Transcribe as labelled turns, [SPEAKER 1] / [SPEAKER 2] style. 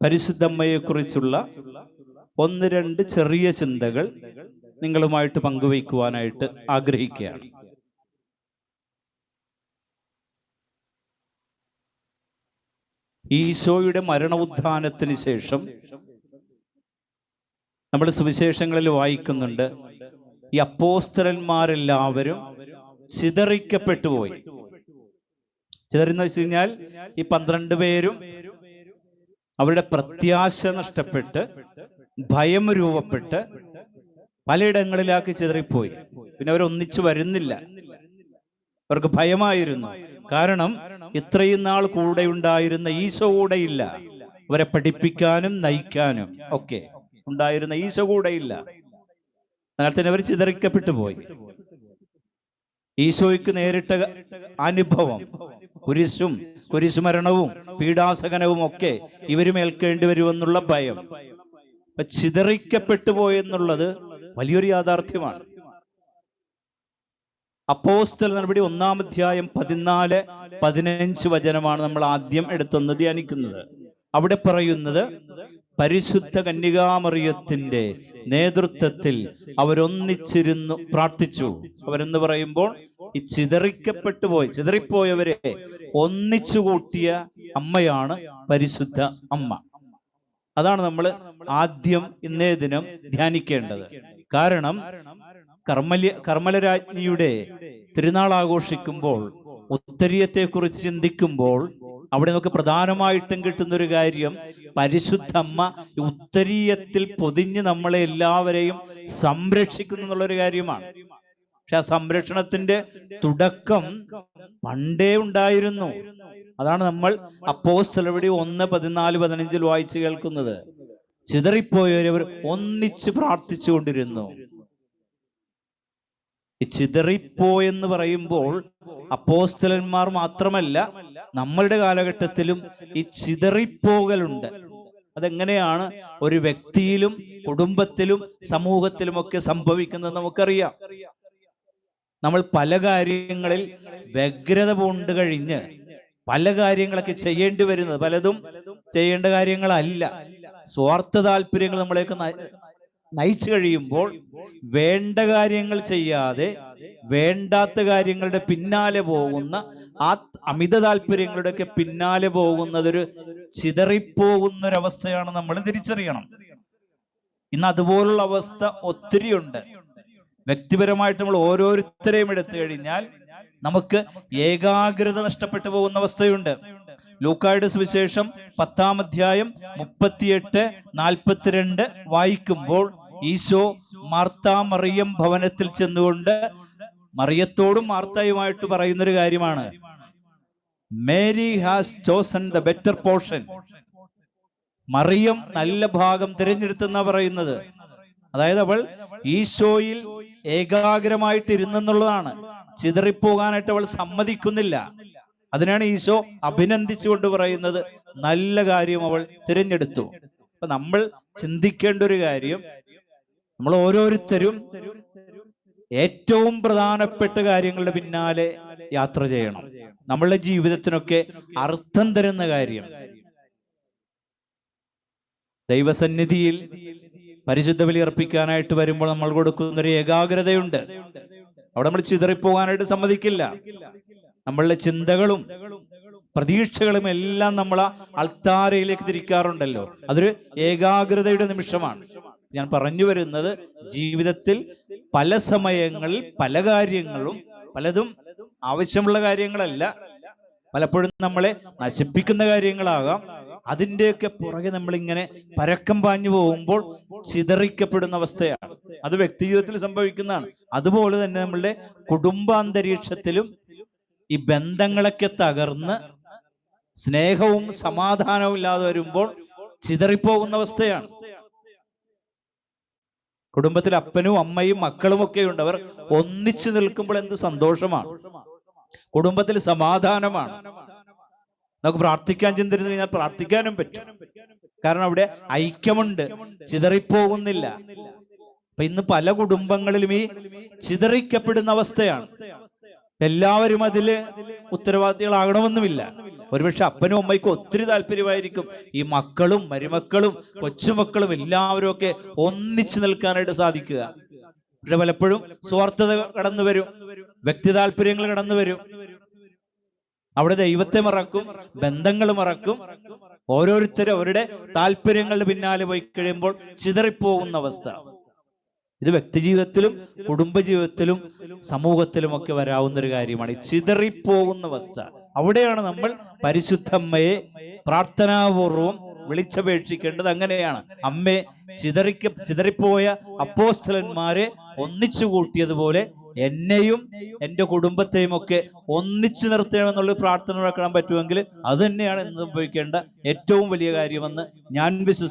[SPEAKER 1] പരിശുദ്ധമ്മയെക്കുറിച്ചുള്ള ഒന്ന് രണ്ട് ചെറിയ ചിന്തകൾ നിങ്ങളുമായിട്ട് പങ്കുവയ്ക്കുവാനായിട്ട് ആഗ്രഹിക്കുകയാണ്. ഈശോയുടെ മരണോത്ഥാനത്തിന് ശേഷം നമ്മൾ സുവിശേഷങ്ങളിൽ വായിക്കുന്നുണ്ട്, ഈ അപ്പോസ്തലന്മാരെല്ലാവരും ചിതറിക്കപ്പെട്ടുപോയി. ചിതറിന്ന് വെച്ച് കഴിഞ്ഞാൽ ഈ 12 പേരും അവരുടെ പ്രത്യാശ നഷ്ടപ്പെട്ട് ഭയം രൂപപ്പെട്ട് പലയിടങ്ങളിലാക്കി ചിതറിപ്പോയി. പിന്നെ അവരൊന്നിച്ചു വരുന്നില്ല. അവർക്ക് ഭയമായിരുന്നു. കാരണം ഇത്രയും നാൾ കൂടെ ഉണ്ടായിരുന്ന ഈശോ കൂടെയില്ല. അവരെ പഠിപ്പിക്കാനും നയിക്കാനും ഒക്കെ ഉണ്ടായിരുന്ന ഈശോ കൂടെയില്ല. അതിനാൽ തന്നെ അവർ ചിതറിക്കപ്പെട്ടു പോയി. ഈശോയ്ക്ക് നേരിട്ട അനുഭവം കുരിശുമരണവും പീഡാസകനവും ഒക്കെ ഇവരും ഏൽക്കേണ്ടി വരുമെന്നുള്ള ഭയം. ചിതറിക്കപ്പെട്ടു പോയെന്നുള്ളത് വലിയൊരു യാഥാർത്ഥ്യമാണ്. അപ്പോസ്തല നടപടി 1-ാം അധ്യായം 14-15 വചനമാണ് നമ്മൾ ആദ്യം എടുത്തൊന്ന് ധ്യാനിക്കുന്നത്. അവിടെ പറയുന്നത്, പരിശുദ്ധ കന്യകാമറിയത്തിന്റെ നേതൃത്വത്തിൽ അവരൊന്നിച്ചിരുന്നു പ്രാർത്ഥിച്ചു. അവരെന്ന് പറയുമ്പോൾ ഈ ചിതറിപ്പോയവരെ ഒന്നിച്ചു കൂട്ടിയ അമ്മയാണ് പരിശുദ്ധ അമ്മ. അതാണ് നമ്മൾ ആദ്യം ഇന്നേ ദിനം ധ്യാനിക്കേണ്ടത്. കാരണം കർമ്മലരാജ്ഞിയുടെ തിരുനാൾ ആഘോഷിക്കുമ്പോൾ, ഉത്തരീയത്തെക്കുറിച്ച് ചിന്തിക്കുമ്പോൾ അവിടെ നമുക്ക് പ്രധാനമായിട്ടും കിട്ടുന്ന ഒരു കാര്യം, പരിശുദ്ധ അമ്മ ഉത്തരീയത്തിൽ പൊതിഞ്ഞ് നമ്മളെ എല്ലാവരെയും സംരക്ഷിക്കുന്നു എന്നുള്ളൊരു കാര്യമാണ്. പക്ഷെ ആ സംരക്ഷണത്തിന്റെ തുടക്കം പണ്ടേ ഉണ്ടായിരുന്നു. അതാണ് നമ്മൾ അപ്പോസ്തല നടപടി 1:14-15 വായിച്ചു കേൾക്കുന്നത്. ചിതറിപ്പോയവർ ഒന്നിച്ച് പ്രാർത്ഥിച്ചുകൊണ്ടിരുന്നു. ഈ ചിതറിപ്പോയെന്ന് പറയുമ്പോൾ അപ്പോസ്തലന്മാർ മാത്രമല്ല, നമ്മളുടെ കാലഘട്ടത്തിലും ഈ ചിതറിപ്പോകലുണ്ട്. അതെങ്ങനെയാണ് ഒരു വ്യക്തിയിലും കുടുംബത്തിലും സമൂഹത്തിലുമൊക്കെ സംഭവിക്കുന്നത് നമുക്കറിയാം. നമ്മൾ പല കാര്യങ്ങളിൽ വ്യഗ്രത പൂണ്ട് കഴിഞ്ഞ് പല കാര്യങ്ങളൊക്കെ ചെയ്യേണ്ടി വരുന്നത്, പലതും ചെയ്യേണ്ട കാര്യങ്ങളല്ല, സ്വാർത്ഥ താല്പര്യങ്ങൾ നമ്മളെയൊക്കെ നയിച്ചു കഴിയുമ്പോൾ വേണ്ട കാര്യങ്ങൾ ചെയ്യാതെ വേണ്ടാത്ത കാര്യങ്ങളുടെ പിന്നാലെ പോകുന്ന, ആ അമിത താല്പര്യങ്ങളുടെയൊക്കെ പിന്നാലെ പോകുന്നതൊരു ചിതറിപ്പോകുന്നൊരവസ്ഥയാണ് നമ്മൾ തിരിച്ചറിയണം. ഇന്ന് അതുപോലുള്ള അവസ്ഥ ഒത്തിരിയുണ്ട്. വ്യക്തിപരമായിട്ട് നമ്മൾ ഓരോരുത്തരെയും എടുത്തു കഴിഞ്ഞാൽ നമുക്ക് ഏകാഗ്രത നഷ്ടപ്പെട്ടു പോകുന്ന അവസ്ഥയുണ്ട്. ലൂക്കായുടെ സുവിശേഷം 10-ാം അധ്യായം 38-42 വായിക്കുമ്പോൾ ഈശോ മാർത്താ മറിയം ഭവനത്തിൽ ചെന്നുകൊണ്ട് മറിയത്തോടും മാർത്തായുമായിട്ട് പറയുന്നൊരു കാര്യമാണ്, Mary has chosen the better portion. Mariyam നല്ല ഭാഗം തിരഞ്ഞെടുത്തെന്നാ പറയുന്നത്. അതായത് അവൾ ഈശോയിൽ ഏകാഗ്രമായിട്ടിരുന്നെന്നുള്ളതാണ്. ചിതറിപ്പോകാനായിട്ട് അവൾ സമ്മതിക്കുന്നില്ല. അതിനാണ് ഈശോ അഭിനന്ദിച്ചുകൊണ്ട് പറയുന്നത്, നല്ല കാര്യം അവൾ തിരഞ്ഞെടുത്തു. അപ്പൊ നമ്മൾ ചിന്തിക്കേണ്ട ഒരു കാര്യം, നമ്മൾ ഓരോരുത്തരും ഏറ്റവും പ്രധാനപ്പെട്ട കാര്യങ്ങളുടെ പിന്നാലെ യാത്ര ചെയ്യണം. നമ്മളുടെ ജീവിതത്തിനൊക്കെ അർത്ഥം തരുന്ന കാര്യം. ദൈവസന്നിധിയിൽ പരിശുദ്ധ ബലി അർപ്പിക്കാനായിട്ട് വരുമ്പോൾ നമ്മൾ കൊടുക്കുന്നൊരു ഏകാഗ്രതയുണ്ട്. അവിടെ നമ്മൾ ചിതറിപ്പോകാനായിട്ട് സമ്മതിക്കില്ല. നമ്മളുടെ ചിന്തകളും പ്രതീക്ഷകളും എല്ലാം നമ്മൾ ആ അൾത്താരയിലേക്ക് തിരിക്കാറുണ്ടല്ലോ. അതൊരു ഏകാഗ്രതയുടെ നിമിഷമാണ്. ഞാൻ പറഞ്ഞു വരുന്നത്, ജീവിതത്തിൽ പല സമയങ്ങളിൽ പല കാര്യങ്ങളും, പലതും ആവശ്യമുള്ള കാര്യങ്ങളല്ല, പലപ്പോഴും നമ്മളെ നശിപ്പിക്കുന്ന കാര്യങ്ങളാകാം. അതിൻ്റെയൊക്കെ പുറകെ നമ്മളിങ്ങനെ പരക്കം പാഞ്ഞു പോകുമ്പോൾ ചിതറിക്കപ്പെടുന്ന അവസ്ഥയാണ്. അത് വ്യക്തിജീവിതത്തിൽ സംഭവിക്കുന്നതാണ്. അതുപോലെ തന്നെ നമ്മളുടെ കുടുംബാന്തരീക്ഷത്തിലും ഈ ബന്ധങ്ങളൊക്കെ തകർന്ന് സ്നേഹവും സമാധാനവും ഇല്ലാതെ വരുമ്പോൾ ചിതറിപ്പോകുന്ന അവസ്ഥയാണ്. കുടുംബത്തിൽ അപ്പനും അമ്മയും മക്കളും ഒക്കെ ഉണ്ട്. അവർ ഒന്നിച്ചു നിൽക്കുമ്പോൾ എന്ത് സന്തോഷമാണ്. കുടുംബത്തിൽ സമാധാനമാണ്. നമുക്ക് പ്രാർത്ഥിക്കാൻ ചിന്തിരുന്നു കഴിഞ്ഞാൽ പ്രാർത്ഥിക്കാനും പറ്റും. കാരണം അവിടെ ഐക്യമുണ്ട്, ചിതറിപ്പോകുന്നില്ല. അപ്പൊ ഇന്ന് പല കുടുംബങ്ങളിലും ഈ ചിതറിക്കപ്പെടുന്ന അവസ്ഥയാണ്. എല്ലാവരും അതില് ഉത്തരവാദികളാകണമെന്നുമില്ല. ഒരുപക്ഷെ അപ്പനും അമ്മയ്ക്കും ഒത്തിരി താല്പര്യമായിരിക്കും ഈ മക്കളും മരുമക്കളും കൊച്ചുമക്കളും എല്ലാവരും ഒക്കെ ഒന്നിച്ചു നിൽക്കാനായിട്ട് സാധിക്കുക. പക്ഷെ പലപ്പോഴും സ്വാർത്ഥത കടന്നു വരും, വ്യക്തി താല്പര്യങ്ങൾ കടന്നു വരും. അവിടെ ദൈവത്തെ മറക്കും, ബന്ധങ്ങൾ മറക്കും. ഓരോരുത്തരും അവരുടെ താല്പര്യങ്ങളുടെ പിന്നാലെ പോയി കഴിയുമ്പോൾ ചിതറിപ്പോകുന്ന അവസ്ഥ. ഇത് വ്യക്തിജീവിതത്തിലും കുടുംബജീവിതത്തിലും സമൂഹത്തിലുമൊക്കെ വരാവുന്ന ഒരു കാര്യമാണ്, ഈ ചിതറിപ്പോകുന്ന അവസ്ഥ. അവിടെയാണ് നമ്മൾ പരിശുദ്ധമ്മയെ പ്രാർത്ഥനാപൂർവം വിളിച്ചപേക്ഷിക്കേണ്ടത്. അങ്ങനെയാണ് അമ്മേ, ചിതറിപ്പോയ അപ്പോസ്തലന്മാരെ ഒന്നിച്ചു കൂട്ടിയതുപോലെ എന്നെയും എൻ്റെ കുടുംബത്തെയും ഒക്കെ ഒന്നിച്ചു നിർത്തണമെന്നുള്ള പ്രാർത്ഥന നടക്കാൻ പറ്റുമെങ്കിൽ അത് തന്നെയാണ് ഇന്ന് സംഭവിക്കേണ്ട ഏറ്റവും വലിയ കാര്യമെന്ന് ഞാൻ വിശ്വസിക്കുന്നു.